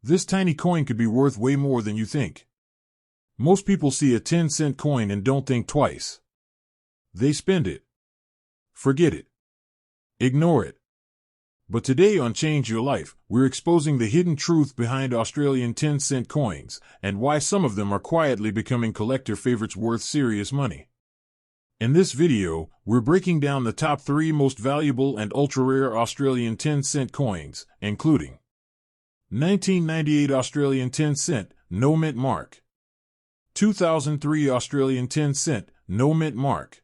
This tiny coin could be worth way more than you think. Most people see a 10-cent coin and don't think twice. They spend it. Forget it. Ignore it. But today on Change Your Life, we're exposing the hidden truth behind Australian 10-cent coins and why some of them are quietly becoming collector favorites worth serious money. In this video, we're breaking down the top 3 most valuable and ultra-rare Australian 10-cent coins, including 1998 Australian 10-cent, no mint mark. 2003 Australian 10-cent, no mint mark.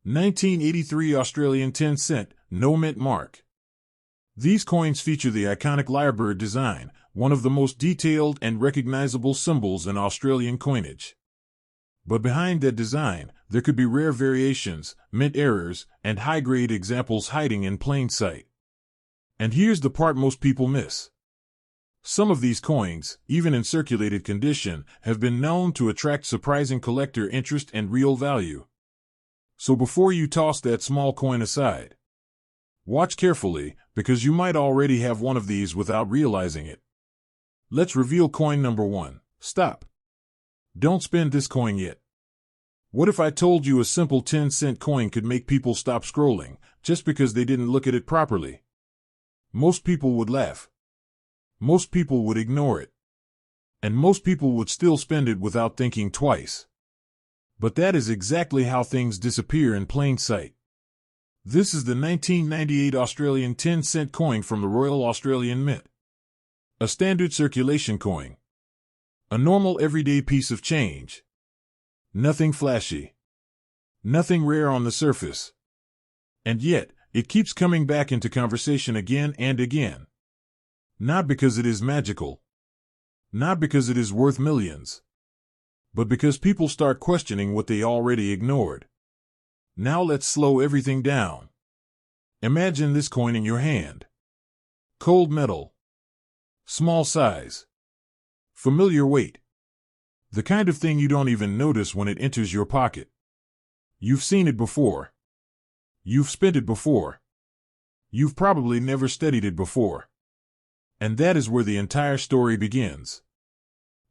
1983 Australian 10-cent, no mint mark. These coins feature the iconic lyrebird design, one of the most detailed and recognizable symbols in Australian coinage. But behind that design, there could be rare variations, mint errors, and high-grade examples hiding in plain sight. And here's the part most people miss. Some of these coins, even in circulated condition, have been known to attract surprising collector interest and real value. So before you toss that small coin aside, watch carefully, because you might already have one of these without realizing it. Let's reveal coin number 1. Stop. Don't spend this coin yet. What if I told you a simple 10-cent coin could make people stop scrolling, just because they didn't look at it properly? Most people would laugh. Most people would ignore it. And most people would still spend it without thinking twice. But that is exactly how things disappear in plain sight. This is the 1998 Australian 10-cent coin from the Royal Australian Mint. A standard circulation coin. A normal everyday piece of change. Nothing flashy. Nothing rare on the surface. And yet, it keeps coming back into conversation again and again. Not because it is magical. Not because it is worth millions. But because people start questioning what they already ignored. Now let's slow everything down. Imagine this coin in your hand. Cold metal. Small size. Familiar weight. The kind of thing you don't even notice when it enters your pocket. You've seen it before. You've spent it before. You've probably never studied it before. And that is where the entire story begins.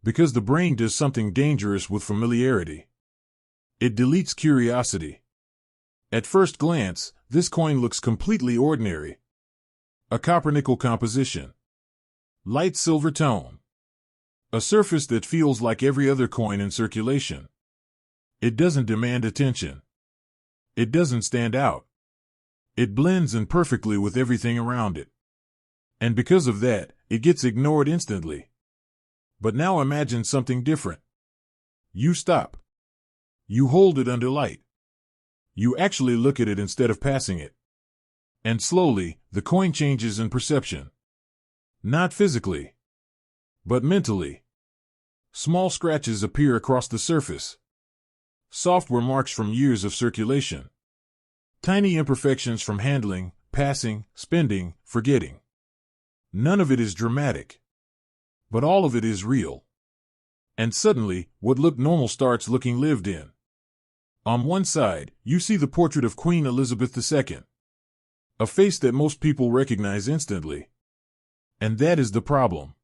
Because the brain does something dangerous with familiarity. It deletes curiosity. At first glance, this coin looks completely ordinary. A copper-nickel composition. Light silver tone. A surface that feels like every other coin in circulation. It doesn't demand attention. It doesn't stand out. It blends in perfectly with everything around it. And because of that, it gets ignored instantly. But now imagine something different. You stop. You hold it under light. You actually look at it instead of passing it. And slowly, the coin changes in perception. Not physically, but mentally. Small scratches appear across the surface. Software marks from years of circulation. Tiny imperfections from handling, passing, spending, forgetting. None of it is dramatic. But all of it is real. And suddenly, what looked normal starts looking lived in. On one side, you see the portrait of Queen Elizabeth II. A face that most people recognize instantly. And that is the problem.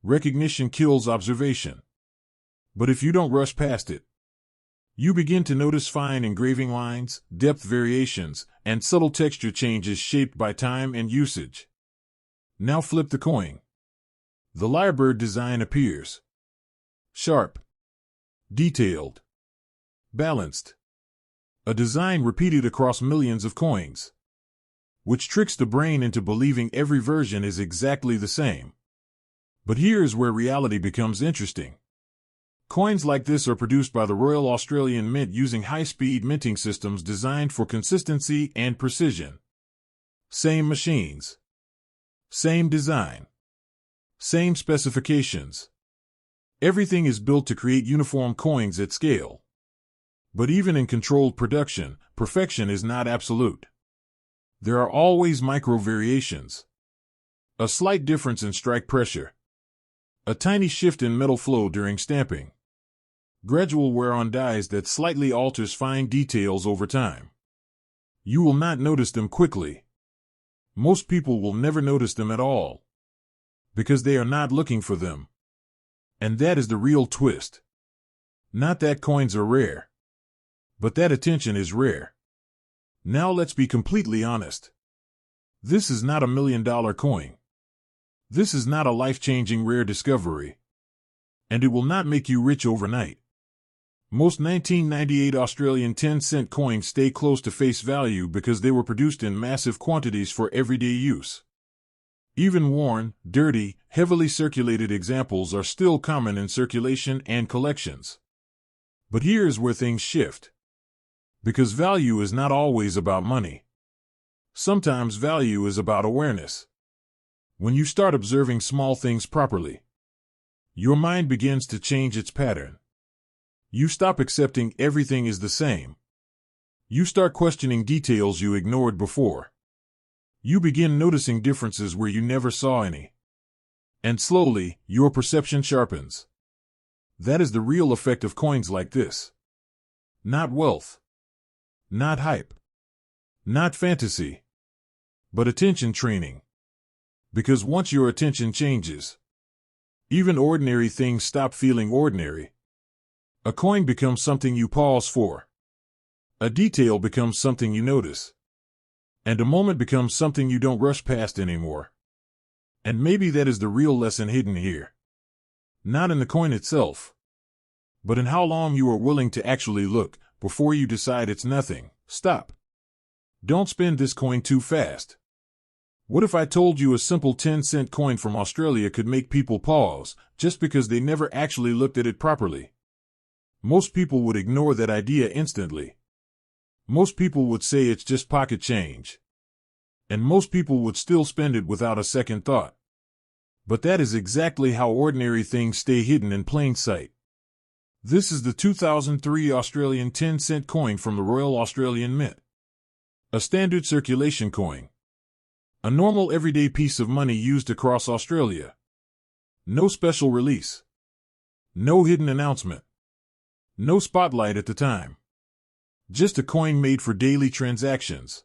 Recognition kills observation. But if you don't rush past it, you begin to notice fine engraving lines, depth variations, and subtle texture changes shaped by time and usage. Now flip the coin. The lyrebird design appears. Sharp. Detailed. Balanced. A design repeated across millions of coins. Which tricks the brain into believing every version is exactly the same. But here is where reality becomes interesting. Coins like this are produced by the Royal Australian Mint using high-speed minting systems designed for consistency and precision. Same machines. Same design. Same specifications. Everything is built to create uniform coins at scale. But even in controlled production, perfection is not absolute. There are always micro-variations. A slight difference in strike pressure. A tiny shift in metal flow during stamping. Gradual wear on dies that slightly alters fine details over time. You will not notice them quickly. Most people will never notice them at all. Because they are not looking for them. And that is the real twist. Not that coins are rare, but that attention is rare. Now let's be completely honest. This is not $1 million coin. This is not a life-changing rare discovery. And it will not make you rich overnight. Most 1998 Australian 10-cent coins stay close to face value because they were produced in massive quantities for everyday use. Even worn, dirty, heavily circulated examples are still common in circulation and collections. But here is where things shift. Because value is not always about money. Sometimes value is about awareness. When you start observing small things properly, your mind begins to change its pattern. You stop accepting everything is the same. You start questioning details you ignored before. You begin noticing differences where you never saw any. And slowly, your perception sharpens. That is the real effect of coins like this. Not wealth. Not hype. Not fantasy. But attention training. Because once your attention changes, even ordinary things stop feeling ordinary. A coin becomes something you pause for. A detail becomes something you notice. And a moment becomes something you don't rush past anymore. And maybe that is the real lesson hidden here. Not in the coin itself, but in how long you are willing to actually look before you decide it's nothing. Stop. Don't spend this coin too fast. What if I told you a simple 10-cent coin from Australia could make people pause just because they never actually looked at it properly? Most people would ignore that idea instantly. Most people would say it's just pocket change. And most people would still spend it without a second thought. But that is exactly how ordinary things stay hidden in plain sight. This is the 2003 Australian 10-cent coin from the Royal Australian Mint. A standard circulation coin. A normal everyday piece of money used across Australia. No special release. No hidden announcement. No spotlight at the time. Just a coin made for daily transactions.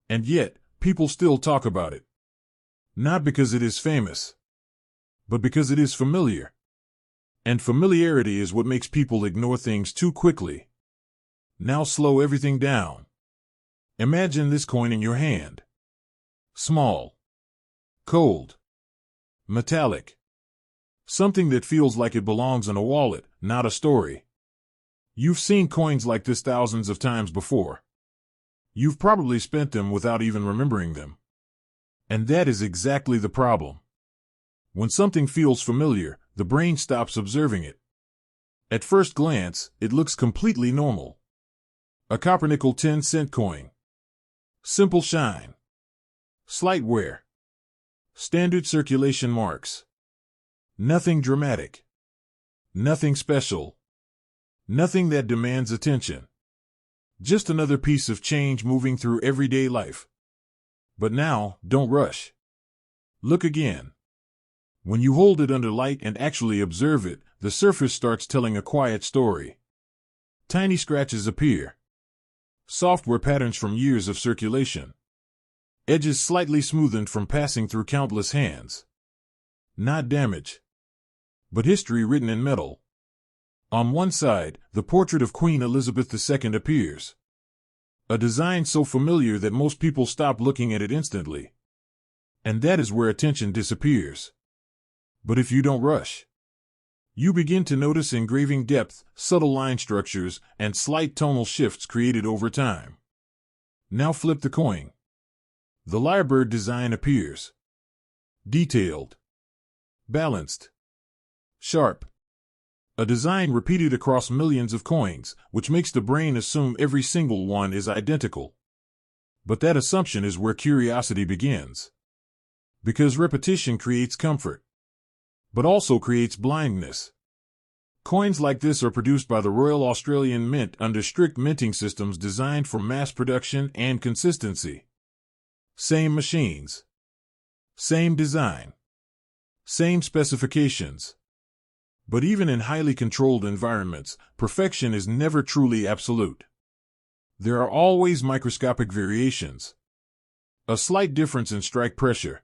And yet, people still talk about it. Not because it is famous, but because it is familiar. And familiarity is what makes people ignore things too quickly. Now slow everything down. Imagine this coin in your hand. Small. Cold. Metallic. Something that feels like it belongs in a wallet, not a story. You've seen coins like this thousands of times before. You've probably spent them without even remembering them. And that is exactly the problem. When something feels familiar, the brain stops observing it. At first glance, it looks completely normal. A copper-nickel 10-cent coin. Simple shine. Slight wear. Standard circulation marks. Nothing dramatic. Nothing special. Nothing that demands attention. Just another piece of change moving through everyday life. But now, don't rush. Look again. When you hold it under light and actually observe it, the surface starts telling a quiet story. Tiny scratches appear. Software patterns from years of circulation. Edges slightly smoothened from passing through countless hands. Not damage, but history written in metal. On one side, the portrait of Queen Elizabeth II appears. A design so familiar that most people stop looking at it instantly. And that is where attention disappears. But if you don't rush, you begin to notice engraving depth, subtle line structures, and slight tonal shifts created over time. Now flip the coin. The lyrebird design appears. Detailed. Balanced. Sharp. A design repeated across millions of coins, which makes the brain assume every single one is identical. But that assumption is where curiosity begins. Because repetition creates comfort, but also creates blindness. Coins like this are produced by the Royal Australian Mint under strict minting systems designed for mass production and consistency. Same machines. Same design. Same specifications. But even in highly controlled environments, perfection is never truly absolute. There are always microscopic variations. A slight difference in strike pressure.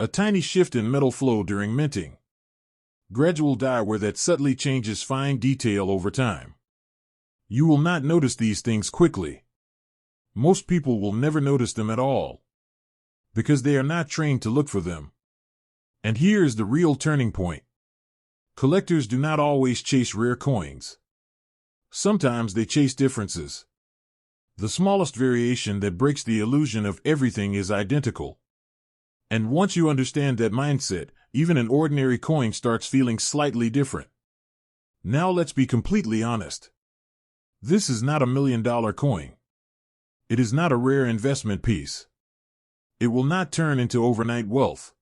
A tiny shift in metal flow during minting. Gradual die wear that subtly changes fine detail over time. You will not notice these things quickly. Most people will never notice them at all, because they are not trained to look for them. And here is the real turning point. Collectors do not always chase rare coins. Sometimes they chase differences. The smallest variation that breaks the illusion of everything is identical. And once you understand that mindset, even an ordinary coin starts feeling slightly different. Now let's be completely honest. This is not $1 million coin. It is not a rare investment piece. It will not turn into overnight wealth.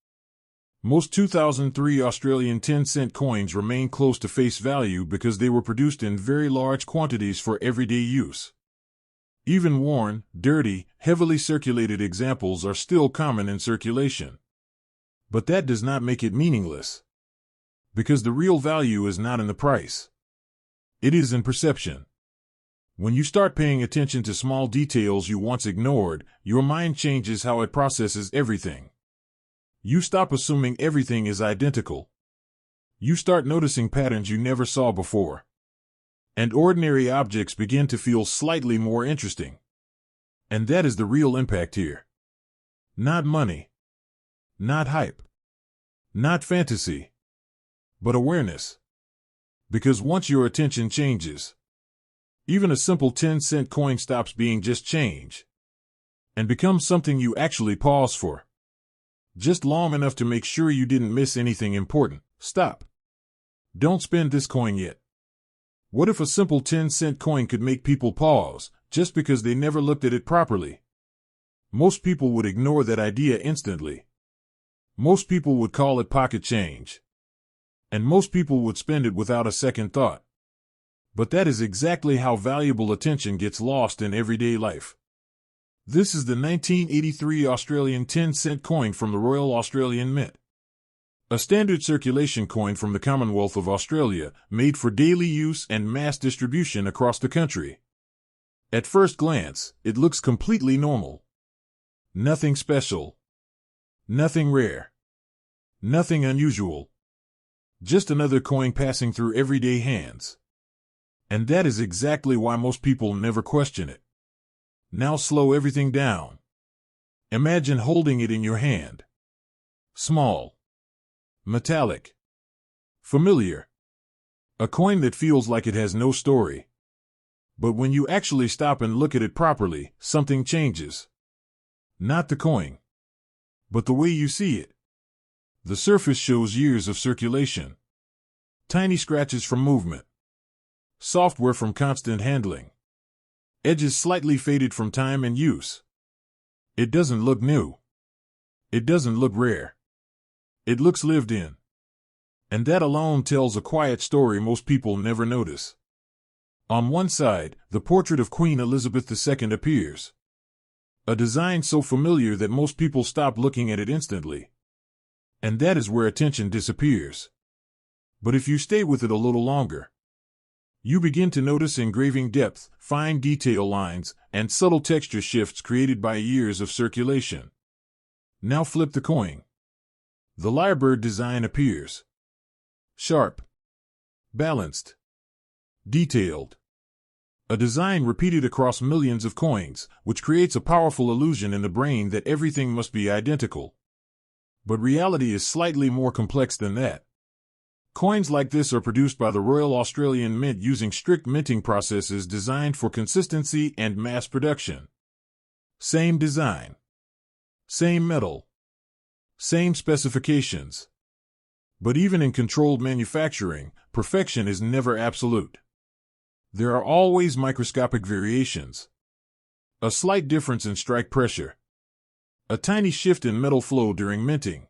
Most 2003 Australian 10-cent coins remain close to face value because they were produced in very large quantities for everyday use. Even worn, dirty, heavily circulated examples are still common in circulation. But that does not make it meaningless. Because the real value is not in the price. It is in perception. When you start paying attention to small details you once ignored, your mind changes how it processes everything. You stop assuming everything is identical. You start noticing patterns you never saw before. And ordinary objects begin to feel slightly more interesting. And that is the real impact here. Not money. Not hype. Not fantasy. But awareness. Because once your attention changes, even a simple 10-cent coin stops being just change and becomes something you actually pause for. Just long enough to make sure you didn't miss anything important. Stop. Don't spend this coin yet. What if a simple 10-cent coin could make people pause just because they never looked at it properly? Most people would ignore that idea instantly. Most people would call it pocket change. And most people would spend it without a second thought. But that is exactly how valuable attention gets lost in everyday life. This is the 1983 Australian 10-cent coin from the Royal Australian Mint. A standard circulation coin from the Commonwealth of Australia, made for daily use and mass distribution across the country. At first glance, it looks completely normal. Nothing special. Nothing rare. Nothing unusual. Just another coin passing through everyday hands. And that is exactly why most people never question it. Now slow everything down. Imagine holding it in your hand. Small. Metallic. Familiar. A coin that feels like it has no story. But when you actually stop and look at it properly, something changes. Not the coin, but the way you see it. The surface shows years of circulation. Tiny scratches from movement. Software from constant handling. Edges slightly faded from time and use. It doesn't look new. It doesn't look rare. It looks lived in. And that alone tells a quiet story most people never notice. On one side, the portrait of Queen Elizabeth II appears. A design so familiar that most people stop looking at it instantly. And that is where attention disappears. But if you stay with it a little longer, you begin to notice engraving depth, fine detail lines, and subtle texture shifts created by years of circulation. Now flip the coin. The lyrebird design appears. Sharp. Balanced. Detailed. A design repeated across millions of coins, which creates a powerful illusion in the brain that everything must be identical. But reality is slightly more complex than that. Coins like this are produced by the Royal Australian Mint using strict minting processes designed for consistency and mass production. Same design. Same metal. Same specifications. But even in controlled manufacturing, perfection is never absolute. There are always microscopic variations. A slight difference in strike pressure. A tiny shift in metal flow during minting.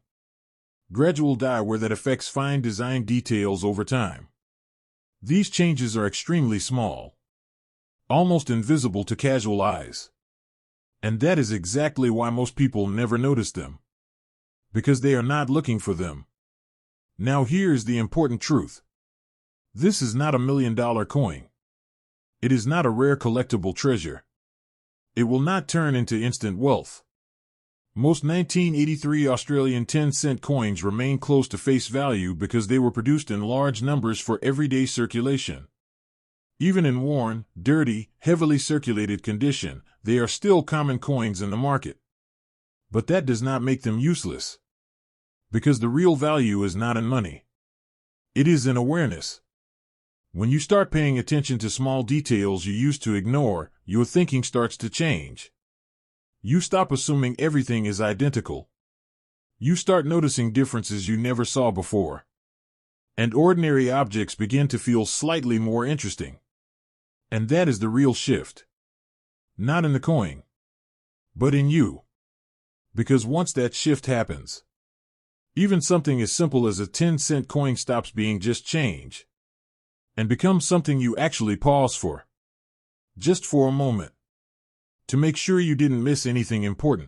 Gradual die wear that affects fine design details over time. These changes are extremely small. Almost invisible to casual eyes. And that is exactly why most people never notice them. Because they are not looking for them. Now here's the important truth. This is not $1 million coin. It is not a rare collectible treasure. It will not turn into instant wealth. Most 1983 Australian 10-cent coins remain close to face value because they were produced in large numbers for everyday circulation. Even in worn, dirty, heavily circulated condition, they are still common coins in the market. But that does not make them useless. Because the real value is not in money. It is in awareness. When you start paying attention to small details you used to ignore, your thinking starts to change. You stop assuming everything is identical. You start noticing differences you never saw before. And ordinary objects begin to feel slightly more interesting. And that is the real shift. Not in the coin, but in you. Because once that shift happens, even something as simple as a 10-cent coin stops being just change and becomes something you actually pause for. Just for a moment. To make sure you didn't miss anything important.